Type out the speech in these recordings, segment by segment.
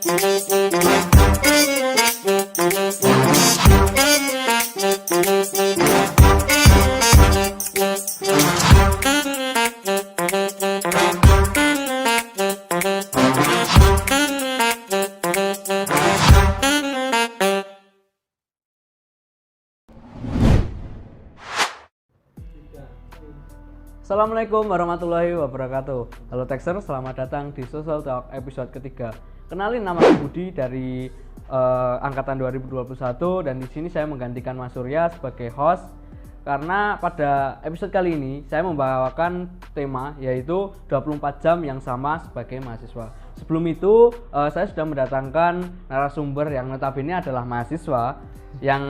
Assalamualaikum warahmatullahi wabarakatuh. Halo Texter, selamat datang di Social Talk episode ketiga. Kenalin, nama saya Budi dari angkatan 2021 dan di sini saya menggantikan Mas Surya sebagai host karena pada episode kali ini saya membawakan tema yaitu 24 jam yang sama sebagai mahasiswa. Sebelum itu saya sudah mendatangkan narasumber yang notabene adalah mahasiswa yang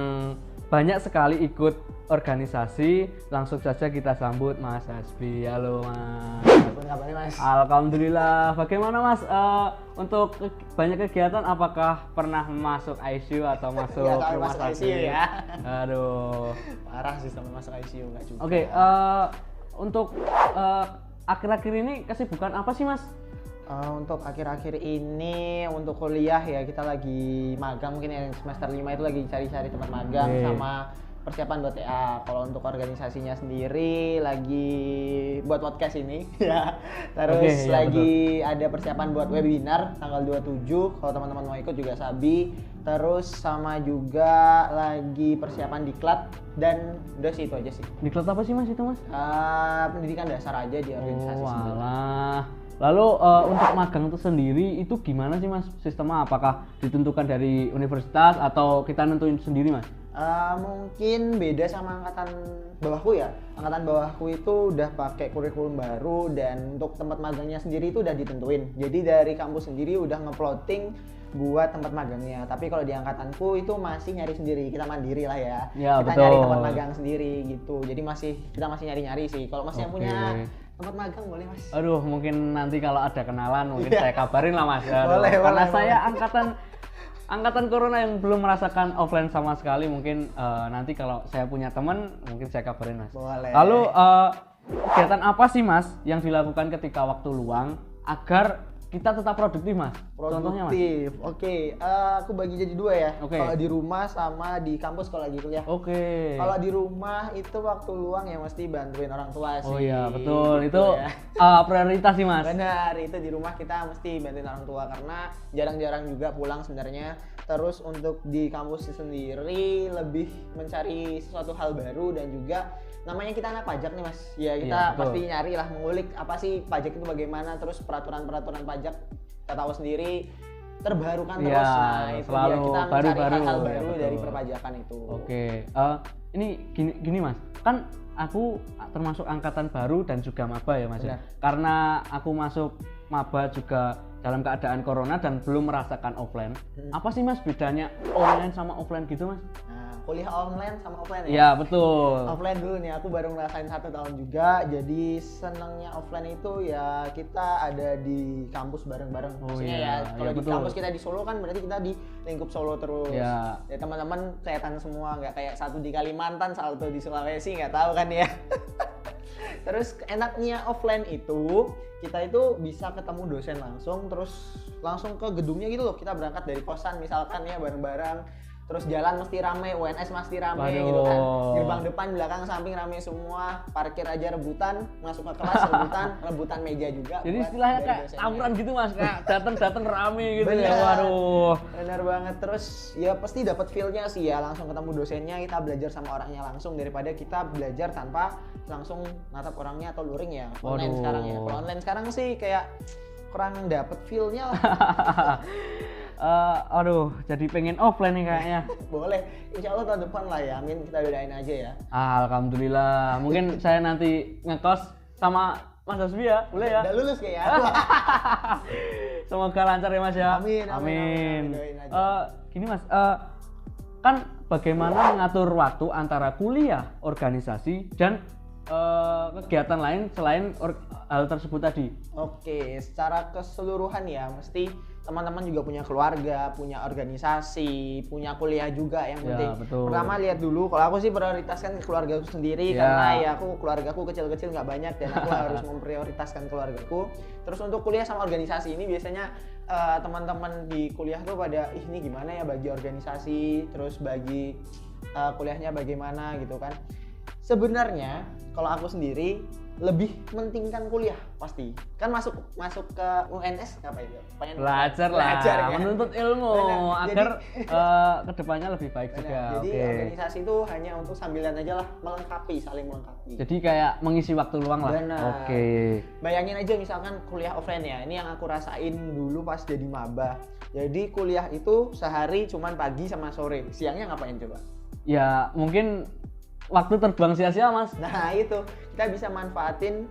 banyak sekali ikut organisasi. Langsung saja kita sambut Mas Hasbi. Halo Mas. Kabarnya Mas? Alhamdulillah. Bagaimana Mas untuk banyak kegiatan? Apakah pernah masuk ICU atau masuk rumah sakit? ICU ya. Aduh. Parah sih sampai masuk ICU nggak juga. Oke, untuk akhir-akhir ini kesibukan apa sih Mas? Untuk akhir-akhir ini untuk kuliah ya kita lagi magang, mungkin yang semester 5 itu lagi cari-cari tempat magang sama persiapan buat TA. Kalau untuk organisasinya sendiri lagi buat podcast ini ya. Terus lagi ada persiapan buat webinar tanggal 27 kalau teman-teman mau ikut juga Sabi. Terus sama juga lagi persiapan diklat dan udah sih itu aja sih. Diklat apa sih Mas itu Mas? Pendidikan dasar aja di organisasi sendiri. Walah. Lalu untuk magang itu sendiri itu gimana sih Mas? Sistemnya apakah ditentukan dari universitas atau kita nentuin sendiri Mas? Mungkin beda sama angkatan bawahku ya. Angkatan bawahku itu udah pakai kurikulum baru dan untuk tempat magangnya sendiri itu udah ditentuin. Jadi dari kampus sendiri udah nge-plotting buat tempat magangnya. Tapi kalau di angkatanku itu masih nyari sendiri. Kita mandiri lah ya. Kita betul. Nyari tempat magang sendiri gitu. Jadi kita masih nyari-nyari sih. Kalau masih yang punya tempat magang boleh Mas. Aduh, mungkin nanti kalau ada kenalan mungkin saya kabarin lah Mas. Boleh, karena boleh, saya angkatan corona yang belum merasakan offline sama sekali, mungkin nanti kalau saya punya teman mungkin saya kabarin Mas. Boleh. Lalu kegiatan apa sih Mas yang dilakukan ketika waktu luang agar kita tetap produktif Mas? Contohnya Mas? Produktif. Oke, aku bagi jadi dua ya. Oke. Kalau di rumah sama di kampus kalau lagi kuliah. Oke. Kalau di rumah itu waktu luang ya mesti bantuin orang tua sih. Oh iya betul, gitu itu ya. Prioritas sih Mas. Benar, itu di rumah kita mesti bantuin orang tua karena jarang-jarang juga pulang sebenarnya. Terus untuk di kampus sendiri lebih mencari sesuatu hal baru dan juga namanya kita anak pajak nih Mas. Ya kita pasti nyari lah, mengulik apa sih pajak itu bagaimana, terus peraturan-peraturan pajak kita tahu sendiri terbarukan terus. Nah, itu dia kita mencari hal-hal baru dari perpajakan itu. Oke. Ini gini Mas. Kan aku termasuk angkatan baru dan juga maba ya Mas. Ya? Karena aku masuk maba juga dalam keadaan corona dan belum merasakan offline. Apa sih Mas bedanya online sama offline gitu Mas? Nah, kuliah online sama offline ya? Iya betul. Offline dulu nih, aku baru ngerasain 1 tahun juga. Jadi senangnya offline itu ya kita ada di kampus bareng-bareng. Maksudnya ya kalau di kampus kita di Solo kan berarti kita di lingkup Solo terus. Ya teman-teman kelihatan semua, nggak kayak satu di Kalimantan, satu di Sulawesi, nggak tahu kan ya. Terus enaknya offline itu kita itu bisa ketemu dosen langsung ke gedungnya gitu loh. Kita berangkat dari kosan misalkan ya bareng-bareng. Terus jalan mesti rame, UNS mesti rame gitu kan. Gerbang depan, belakang, samping rame semua. Parkir aja rebutan, masuk ke kelas rebutan meja juga. Jadi istilahnya kayak tawuran gitu Mas, kayak datang rame gitu ya. Waduh. Benar banget. Terus ya pasti dapat feel-nya sih ya, langsung ketemu dosennya, kita belajar sama orangnya langsung daripada kita belajar tanpa langsung natap orangnya atau luring ya. Online sekarang ya. Kalau online sekarang sih kayak kurang dapet feel-nya lah. Aduh, jadi pengen offline nih kayaknya. Boleh, insya Allah tahun depan lah ya, amin, kita doain aja ya. Alhamdulillah, mungkin saya nanti ngekos sama Mas Hasbi ya, boleh ya? Udah lulus kayaknya. Semoga lancar ya Mas ya. Amin. Gini Mas, kan bagaimana mengatur waktu antara kuliah, organisasi, dan kegiatan lain selain hal tersebut tadi? Oke, secara keseluruhan ya, mesti teman-teman juga punya keluarga, punya organisasi, punya kuliah juga yang penting. Betul. Pertama lihat dulu, kalau aku sih prioritaskan keluarga aku sendiri karena ya keluargaku kecil-kecil nggak banyak dan aku harus memprioritaskan keluargaku. Terus untuk kuliah sama organisasi ini biasanya teman-teman di kuliah tuh pada ini gimana ya bagi organisasi, terus bagi kuliahnya bagaimana gitu kan. Sebenarnya kalau aku sendiri lebih mentingkan kuliah pasti kan masuk ke UNS apa itu belajar kan? Menuntut ilmu agar kedepannya lebih baik juga. Jadi organisasi itu hanya untuk sambilan aja lah, saling melengkapi. Jadi kayak mengisi waktu luang lah. Bayangin aja misalkan kuliah offline ya, ini yang aku rasain dulu pas jadi maba. Jadi kuliah itu sehari cuman pagi sama sore, siangnya ngapain coba? Ya mungkin waktu terbuang sia-sia mas. Nah itu kita bisa manfaatin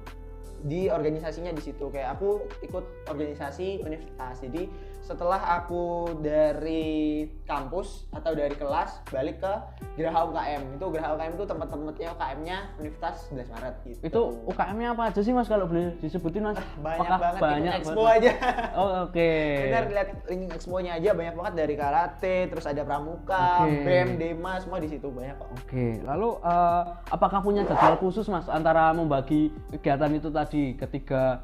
di organisasinya di situ. Kayak aku ikut organisasi universitas, jadi setelah aku dari kampus atau dari kelas balik ke Geraha UKM. Itu Geraha UKM itu tempat-tempatnya UKM-nya Universitas 11 Maret gitu. Itu UKM-nya apa aja sih mas kalau boleh disebutin mas? Banyak expo aja. Benar, lihat link expo-nya aja banyak banget, dari karate, terus ada pramuka, BEM, DEMA, semua di situ banyak kok. Lalu apakah punya jadwal khusus mas antara membagi kegiatan itu tadi ketiga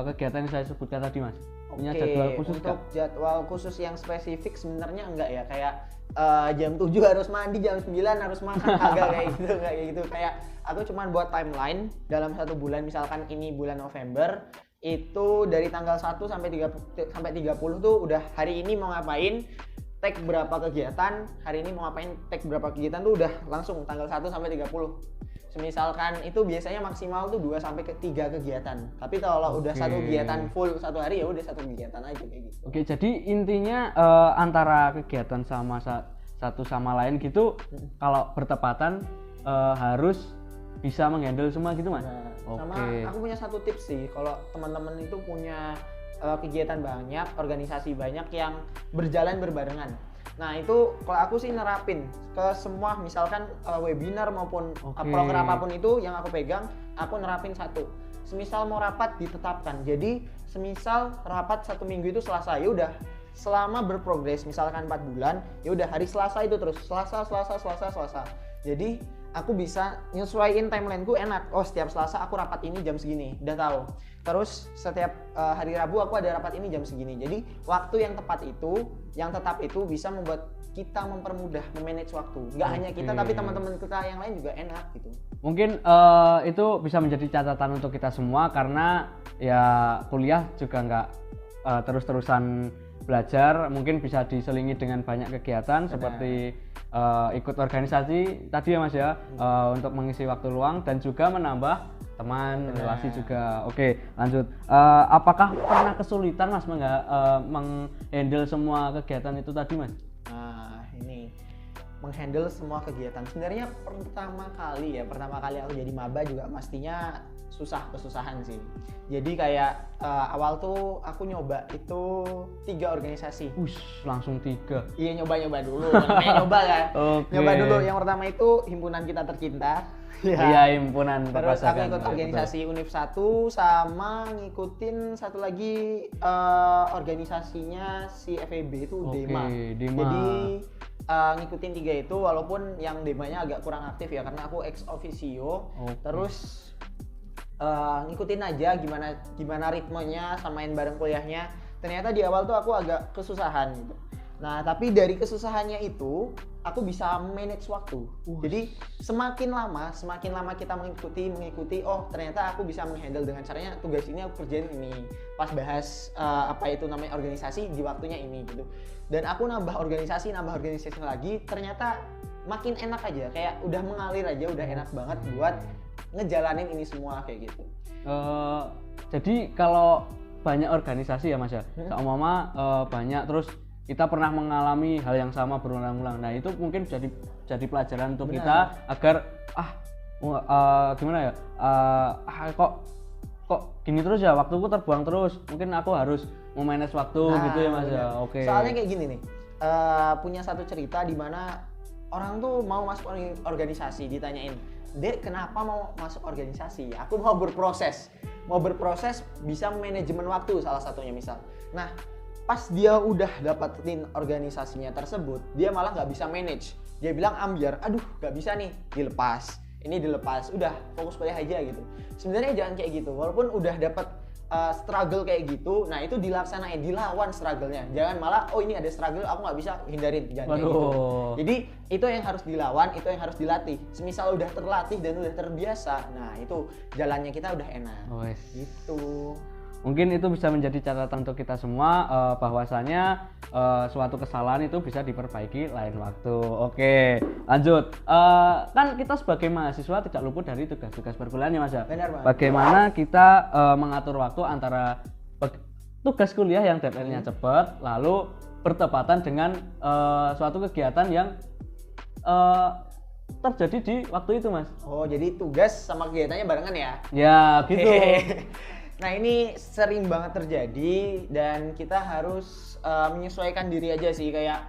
kegiatan yang saya sebutkan tadi mas? Punya jadwal khusus untuk jadwal khusus yang spesifik sebenarnya enggak ya, kayak jam 7 harus mandi, jam 9 harus makan, agak kayak gitu. Kayak aku cuman buat timeline dalam 1 bulan, misalkan ini bulan November itu dari tanggal 1 sampai 30 tuh udah hari ini mau ngapain, tag berapa kegiatan, hari ini mau ngapain, tag berapa kegiatan tuh udah langsung tanggal 1 sampai 30. Misalkan itu biasanya maksimal tuh 2 sampai 3 kegiatan. Tapi kalau udah satu kegiatan full satu hari ya udah satu kegiatan aja kayak gitu. Jadi intinya antara kegiatan sama satu sama lain gitu kalau bertepatan harus bisa menghandle semua gitu mas. Sama aku punya satu tips sih, kalau teman-teman itu punya kegiatan banyak, organisasi banyak yang berjalan berbarengan. Nah itu kalau aku sih nerapin ke semua, misalkan webinar maupun program apapun itu yang aku pegang, aku nerapin satu. Semisal mau rapat ditetapkan, jadi semisal rapat 1 minggu itu Selasa, ya udah selama berprogres misalkan 4 bulan, ya udah hari Selasa itu terus Selasa. Jadi aku bisa nyesuaiin timelineku enak. Oh setiap Selasa aku rapat ini jam segini, udah tahu. Terus setiap hari Rabu aku ada rapat ini jam segini. Jadi waktu yang tepat itu, yang tetap itu bisa membuat kita mempermudah memanage waktu. Nggak hanya kita, tapi teman-teman kita yang lain juga enak gitu. Mungkin itu bisa menjadi catatan untuk kita semua, karena ya kuliah juga nggak terus-terusan belajar, mungkin bisa diselingi dengan banyak kegiatan seperti ikut organisasi tadi ya mas ya, untuk mengisi waktu luang dan juga menambah teman, relasi juga. Lanjut. Apakah pernah kesulitan mas menghandle semua kegiatan itu tadi mas? Nah ini menghandle semua kegiatan sebenarnya pertama kali aku jadi maba juga pastinya kesusahan sih. Jadi kayak awal tuh aku nyoba itu 3 organisasi. Langsung 3? Iya, nyoba dulu. Nyoba kan. Nyoba dulu. Yang pertama itu Himpunan Kita Tercinta. Iya, himpunan. Terus aku ikut organisasi Univ 1 sama ngikutin satu lagi organisasinya si FEB itu DEMA. Jadi ngikutin 3 itu, walaupun yang DEMA-nya agak kurang aktif ya karena aku ex officio. Terus ngikutin aja gimana ritmenya, samain bareng kuliahnya. Ternyata di awal tuh aku agak kesusahan gitu. Nah tapi dari kesusahannya itu aku bisa manage waktu. Jadi semakin lama kita mengikuti, oh ternyata aku bisa menghandle dengan caranya tugas ini aku kerjain ini. Pas bahas apa itu namanya organisasi di waktunya ini gitu. Dan aku nambah organisasi lagi, ternyata makin enak aja, kayak udah mengalir aja, udah enak banget buat ngejalanin ini semua kayak gitu. Jadi kalau banyak organisasi ya mas ya, seumpama banyak terus kita pernah mengalami hal yang sama berulang-ulang. Nah itu mungkin jadi pelajaran untuk kita agar gimana ya, kok gini terus ya, waktuku terbuang terus, mungkin aku harus memanage waktu gitu ya mas ya. Soalnya kayak gini nih, punya satu cerita di mana orang tuh mau masuk organisasi, ditanyain, Dek kenapa mau masuk organisasi? Aku mau berproses bisa manajemen waktu salah satunya misal. Nah pas dia udah dapetin organisasinya tersebut, dia malah nggak bisa manage. Dia bilang ambiar, aduh nggak bisa nih, dilepas. Ini dilepas, udah fokus kuliah aja gitu. Sebenarnya jangan kayak gitu, walaupun udah dapet struggle kayak gitu, nah itu dilaksanain, dilawan struggle-nya. Jangan malah, oh ini ada struggle, aku nggak bisa, hindarin, jangan kayak gitu. Jadi itu yang harus dilawan, itu yang harus dilatih. Semisal udah terlatih dan udah terbiasa, nah itu jalannya kita udah enak. Gitu. Mungkin itu bisa menjadi catatan untuk kita semua, bahwasanya suatu kesalahan itu bisa diperbaiki lain waktu. Oke, lanjut. Kan kita sebagai mahasiswa tidak luput dari tugas-tugas perkuliahan ya Mas ya. Benar, Mas. Bagaimana kita mengatur waktu antara tugas kuliah yang deadline-nya cepat, lalu bertepatan dengan suatu kegiatan yang terjadi di waktu itu Mas. Oh, jadi tugas sama kegiatannya barengan ya? Ya, gitu. Nah ini sering banget terjadi dan kita harus menyesuaikan diri aja sih, kayak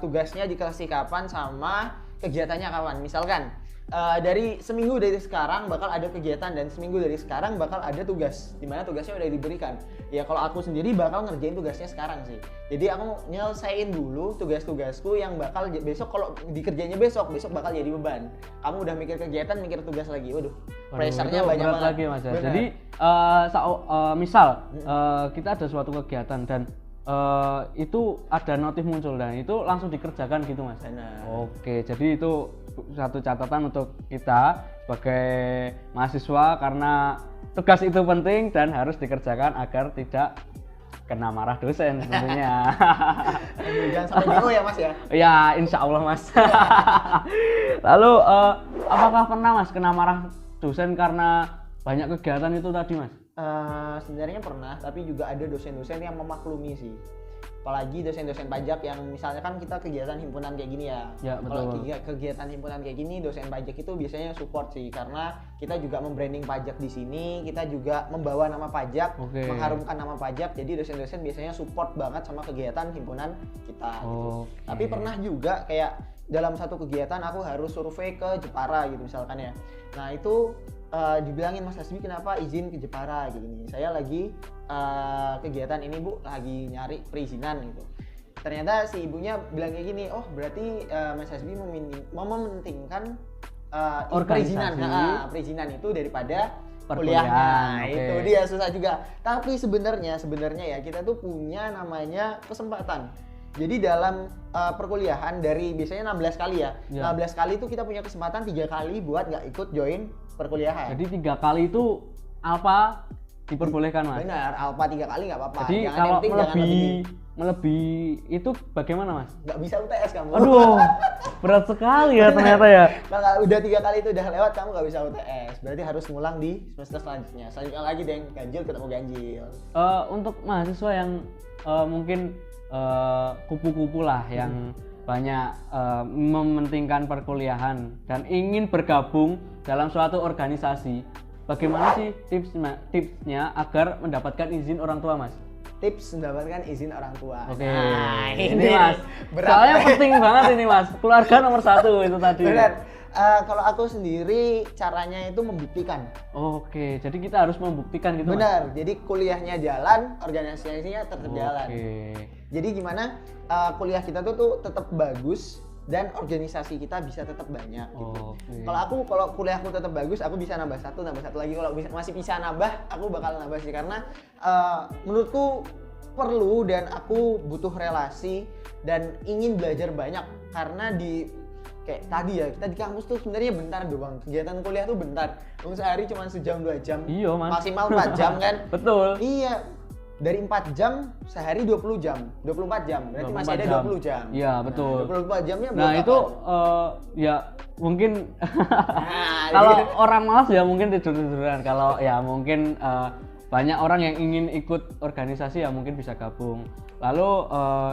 tugasnya dikasih kapan sama kegiatannya kapan. Misalkan dari seminggu dari sekarang bakal ada kegiatan dan seminggu dari sekarang bakal ada tugas, dimana tugasnya udah diberikan. Ya kalau aku sendiri bakal ngerjain tugasnya sekarang sih. Jadi aku nyelesain dulu tugas-tugasku yang bakal besok, kalau dikerjainnya besok bakal jadi beban. Kamu udah mikir kegiatan, mikir tugas lagi, waduh, pressure-nya banyak banget lagi Mas ya. Jadi misal kita ada suatu kegiatan dan itu ada notif muncul dan itu langsung dikerjakan gitu Mas. Benar. Oke, jadi itu satu catatan untuk kita sebagai mahasiswa, karena tugas itu penting dan harus dikerjakan agar tidak kena marah dosen tentunya. Jangan sampai DO ya Mas ya. Ya, insya Allah Mas. Lalu apakah pernah Mas kena marah dosen karena banyak kegiatan itu tadi Mas? Sebenarnya pernah, tapi juga ada dosen-dosen yang memaklumi sih. Apalagi dosen-dosen pajak yang misalnya kan kita kegiatan himpunan kayak gini ya. Ya betul. Kalau kegiatan himpunan kayak gini, dosen pajak itu biasanya support sih, karena kita juga membranding pajak di sini, kita juga membawa nama pajak, mengharumkan nama pajak. Jadi dosen-dosen biasanya support banget sama kegiatan himpunan kita. Gitu. Tapi pernah juga kayak dalam satu kegiatan aku harus survei ke Jepara gitu misalkan ya. Nah itu dibilangin Mas Hasbi kenapa izin ke Jepara gitu nih. Saya lagi kegiatan ini Bu, lagi nyari perizinan gitu. Ternyata si ibunya bilang kayak gini, oh berarti Mas Hasbi mementingkan perizinan itu daripada kuliahnya. Itu dia susah juga. Tapi sebenarnya ya kita tuh punya namanya kesempatan. Jadi dalam perkuliahan dari biasanya 16 kali ya. 16 kali itu kita punya kesempatan 3 kali buat nggak ikut join perkuliahan. Jadi 3 kali itu alfa diperbolehkan Mas? Benar, alfa 3 kali nggak apa-apa. Jadi jangan kalau melebihi itu bagaimana Mas? Nggak bisa UTS kamu. Aduh, berat sekali ya ternyata ya. Kalau udah 3 kali itu udah lewat kamu nggak bisa UTS. Berarti harus ngulang di semester selanjutnya. Selanjutnya lagi deh, ganjil ketemu ganjil. Untuk mahasiswa yang mungkin kupu-kupu lah yang banyak mementingkan perkuliahan dan ingin bergabung dalam suatu organisasi, bagaimana sih tipsnya agar mendapatkan izin orang tua Mas? Tips mendapatkan izin orang tua. Oke. Nah, ini Mas. Soalnya penting banget ini Mas. Keluarga nomor 1 itu tadi. Benar. Kalau aku sendiri caranya itu membuktikan. Oke, jadi kita harus membuktikan gitu. Benar. Mas? Jadi kuliahnya jalan, organisasinya tetap jalan. Jadi gimana kuliah kita tuh tetap bagus dan organisasi kita bisa tetap banyak gitu. Kalau kuliahku tetap bagus, aku bisa nambah satu lagi. Kalau masih bisa nambah, aku bakal nambah sih, karena menurutku perlu dan aku butuh relasi dan ingin belajar banyak, karena kayak tadi ya, kita di kampus tuh sebenarnya bentar doang, kegiatan kuliah tuh bentar, sehari cuma sejam 2 jam, iya, Mas. Maksimal 4 jam kan. Betul. Iya, dari 4 jam sehari 20 jam, 24 jam, berarti masih ada 20 jam. Iya betul. 24 jamnya nah itu ya mungkin kalau orang malas ya mungkin tidur-tiduran, kalau ya mungkin banyak orang yang ingin ikut organisasi ya mungkin bisa gabung. Lalu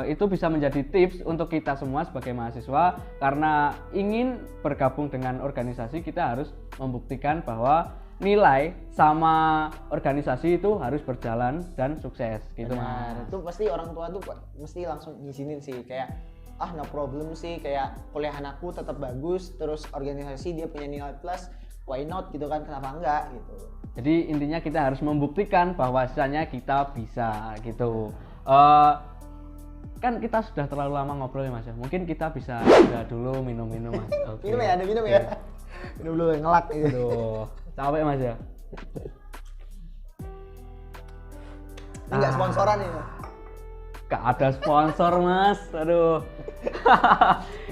itu bisa menjadi tips untuk kita semua sebagai mahasiswa, karena ingin bergabung dengan organisasi kita harus membuktikan bahwa nilai sama organisasi itu harus berjalan dan sukses gitu. Mas. Itu pasti orang tua tuh mesti langsung ngizinin sih, kayak no problem sih, kayak kuliahan aku tetap bagus, terus organisasi dia punya nilai plus, why not gitu kan, kenapa enggak gitu. Jadi intinya kita harus membuktikan bahwasanya kita bisa gitu. Kan kita sudah terlalu lama ngobrol ya Mas ya. Mungkin kita bisa dulu minum-minum Mas. Okay. Minum ya, ada minum ya. Minum dulu ngelak gitu. Aduh, capek Mas ya. Ini nggak sponsoran ini. Gak ada sponsor Mas, aduh.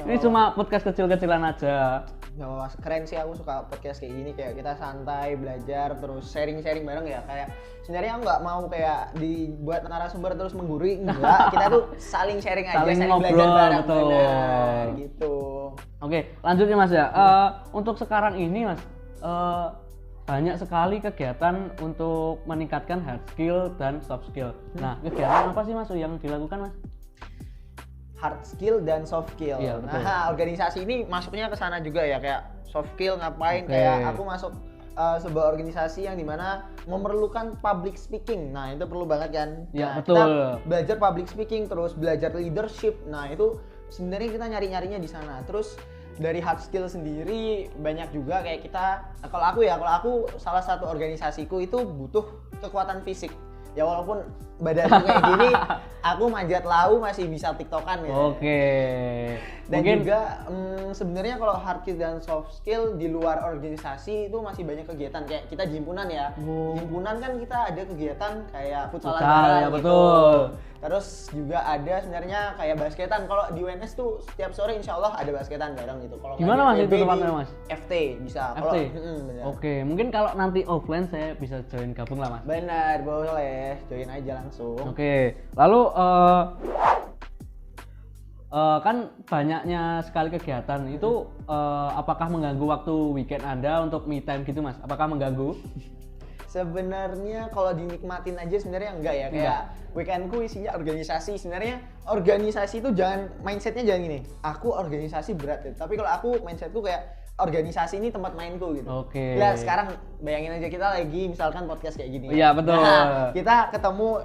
Ini cuma podcast kecil-kecilan aja. Oh, keren sih, aku suka podcast kayak gini, kayak kita santai belajar terus sharing-sharing bareng ya. Kayak sebenarnya aku nggak mau kayak dibuat narasumber terus menggurui, enggak. Kita tuh saling sharing aja, saling ngobrol, belajar bareng, betul. Benar, gitu. Oke, lanjut nih Mas ya. Untuk sekarang ini Mas, banyak sekali kegiatan untuk meningkatkan hard skill dan soft skill. Nah, kegiatan apa sih Mas yang dilakukan Mas? Hard skill dan soft skill. Iya, nah, organisasi ini masuknya ke sana juga ya, kayak soft skill ngapain? Kayak aku masuk sebuah organisasi yang dimana memerlukan public speaking. Nah, itu perlu banget kan? Iya, nah, betul. Kita belajar public speaking, terus belajar leadership. Nah, itu sebenarnya kita nyari-nyarinya di sana. Terus dari hard skill sendiri banyak juga kayak kita, kalau aku salah satu organisasiku itu butuh kekuatan fisik. Ya walaupun badanku kayak gini, aku manjat lau masih bisa tiktokan ya. Oke. Dan mungkin juga sebenarnya kalau hard skill dan soft skill di luar organisasi itu masih banyak kegiatan kayak kita di himpunan ya. Di himpunan kan kita ada kegiatan kayak futsalan bareng ya, gitu. Betul. Terus juga ada sebenarnya kayak basketan. Kalau di UNS tuh setiap sore insya Allah ada basketan bareng gitu. Kalau gimana Mas itu tempatnya Mas? FT bisa. FT? Oke, mungkin kalau nanti offline saya bisa join gabung lah Mas. Benar, boleh. Join aja langsung. Oke, lalu kan banyaknya sekali kegiatan itu apakah mengganggu waktu weekend Anda untuk me time gitu Mas? Apakah mengganggu? Sebenarnya kalau dinikmatin aja sebenarnya enggak ya, kayak weekendku isinya organisasi. Sebenarnya organisasi itu mindsetnya jangan gini, aku organisasi berat ya. Tapi kalau aku mindsetku kayak organisasi ini tempat mainku gitu. Oke. Ya sekarang bayangin aja kita lagi misalkan podcast kayak gini. Iya betul. Nah, kita ketemu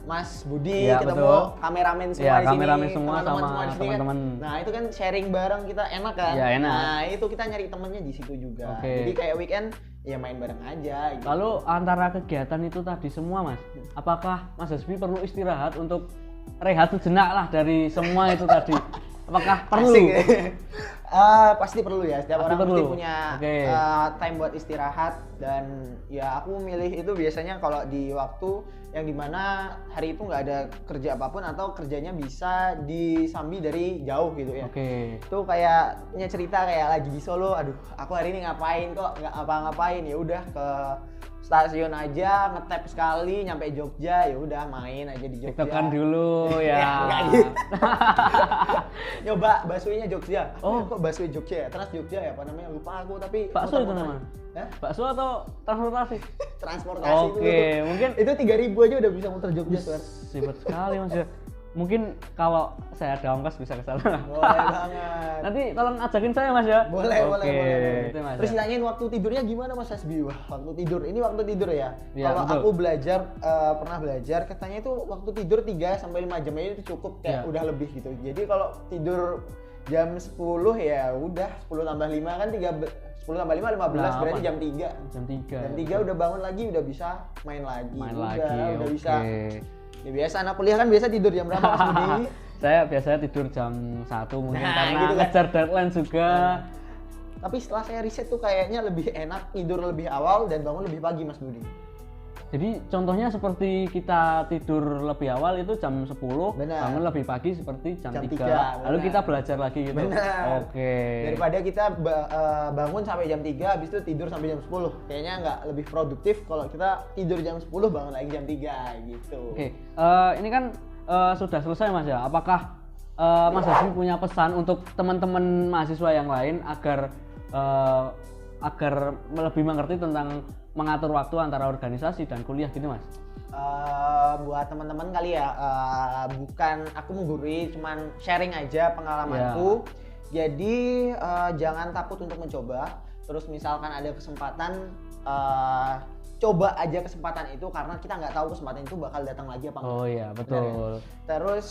Mas Budi, ya, ketemu betul. kameramen semua ya, di sini. Kameramen semua sama teman-teman. Nah itu kan sharing bareng kita enak kan. Ya, enak. Nah itu kita nyari temennya di situ juga. Oke. Jadi kayak weekend ya main bareng aja. Gitu. Lalu antara kegiatan itu tadi semua Mas, apakah Mas Hasbi perlu istirahat untuk rehat sejenak lah dari semua itu tadi? Apakah perlu? Asik, ya? Pasti perlu ya. Setiap orang pasti punya time buat istirahat, dan ya aku milih itu biasanya kalau di waktu yang dimana hari itu nggak ada kerja apapun atau kerjanya bisa disambi dari jauh gitu ya. Itu kayaknya cerita kayak lagi di Solo, aduh aku hari ini ngapain kok nggak apa-ngapain, ya udah ke stasiun aja, ngetap sekali, nyampe Jogja, ya udah main aja di Jogja. Tekan dulu ya. Enggak gitu. Nyoba baksonya Jogja. Kok bakso Jogja ya? Trans Jogja ya, apa namanya? Lupa aku, tapi bakso itu namanya. Bakso atau transportasi? Transportasi. Oke, mungkin itu 3.000 aja udah bisa muter Jogja tuh. Sibuk sekali Mas ya. Mungkin kalau saya ada ongkos bisa ke sana. Boleh banget. Nanti tolong ajakin saya Mas ya. Boleh. Terus ditanyain waktu tidurnya gimana Mas Hasbi? Wah, waktu tidur. Ini waktu tidur ya. Kalau betul. aku pernah belajar, katanya itu waktu tidur 3 sampai 5 jam aja itu cukup, kayak udah lebih gitu. Jadi kalau tidur jam 10 ya udah 10 tambah 5 kan 10 tambah 5 15, berarti jam 3. Jam 3 udah bangun lagi, udah bisa main lagi. Udah bisa. Ya biasa anak kuliah kan biasa tidur jam berapa Mas Budi? Saya biasanya tidur jam 1 mungkin karena gitu ngejar deadline juga. Tapi setelah saya riset tuh kayaknya lebih enak tidur lebih awal dan bangun lebih pagi Mas Budi. Jadi contohnya seperti kita tidur lebih awal itu jam 10, bangun lebih pagi seperti jam 3. Lalu kita belajar lagi gitu. Benar. Oke. Daripada kita bangun sampai jam 3 habis itu tidur sampai jam 10. Kayaknya nggak lebih produktif kalau kita tidur jam 10 bangun lagi jam 3 gitu. Oke. Ini kan sudah selesai Mas ya. Apakah Mas Hasbi punya pesan untuk teman-teman mahasiswa yang lain agar lebih mengerti tentang mengatur waktu antara organisasi dan kuliah gitu Mas? Buat teman-teman kali ya, bukan aku menggurui, cuman sharing aja pengalamanku. Jadi jangan takut untuk mencoba. Terus misalkan ada kesempatan, coba aja kesempatan itu, karena kita nggak tahu kesempatan itu bakal datang lagi apa enggak. Oh iya betul. Nah, terus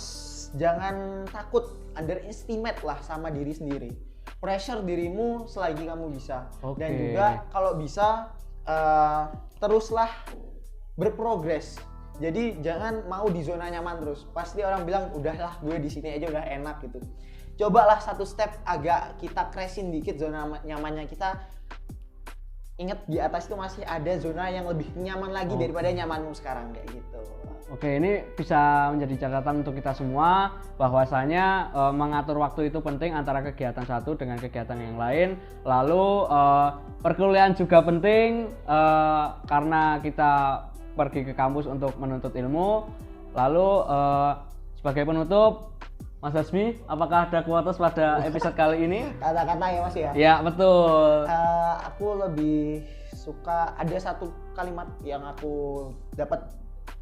jangan takut underestimate lah sama diri sendiri. Pressure dirimu selagi kamu bisa. Dan juga kalau bisa teruslah berprogres. Jadi jangan mau di zona nyaman terus. Pasti orang bilang udahlah gue di sini aja udah enak gitu. Cobalah satu step agak kita crashin dikit zona nyamannya kita. Ingat di atas itu masih ada zona yang lebih nyaman lagi daripada nyamanmu sekarang kayak gitu. Oke, ini bisa menjadi catatan untuk kita semua bahwasanya mengatur waktu itu penting antara kegiatan satu dengan kegiatan yang lain. Lalu perkuliahan juga penting karena kita pergi ke kampus untuk menuntut ilmu. Lalu sebagai penutup, Mas Hasbi, apakah ada quotes pada episode kali ini? Kata-kata ya Mas ya? Ya, betul. Aku lebih suka ada satu kalimat yang aku dapat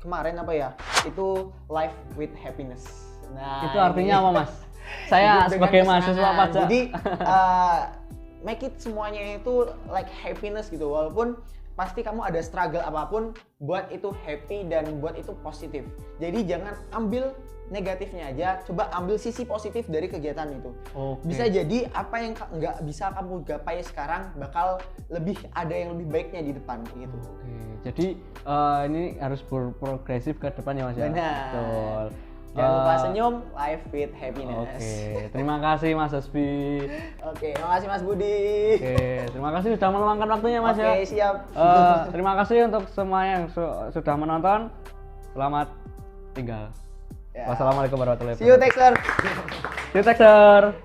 kemarin apa ya? Itu life with happiness. Nah, itu artinya apa Mas? Saya sebagai mahasiswa pajak. Jadi make it semuanya itu like happiness gitu. Walaupun pasti kamu ada struggle apapun, buat itu happy dan buat itu positif. Jadi jangan ambil negatifnya aja, coba ambil sisi positif dari kegiatan itu. Bisa jadi apa yang nggak bisa kamu gapai sekarang bakal ada yang lebih baiknya di depan gitu. Jadi ini harus berprogresif ke depan ya Mas ya. Benar. Betul. Jangan lupa senyum, life with happiness. Terima kasih Mas Hasbi. Makasih Mas Budi. Terima kasih sudah meluangkan waktunya Mas ya. Siap. Terima kasih untuk semua yang sudah menonton. Selamat tinggal. Wassalamualaikum warahmatullahi wabarakatuh. See you Texter. See you Texter.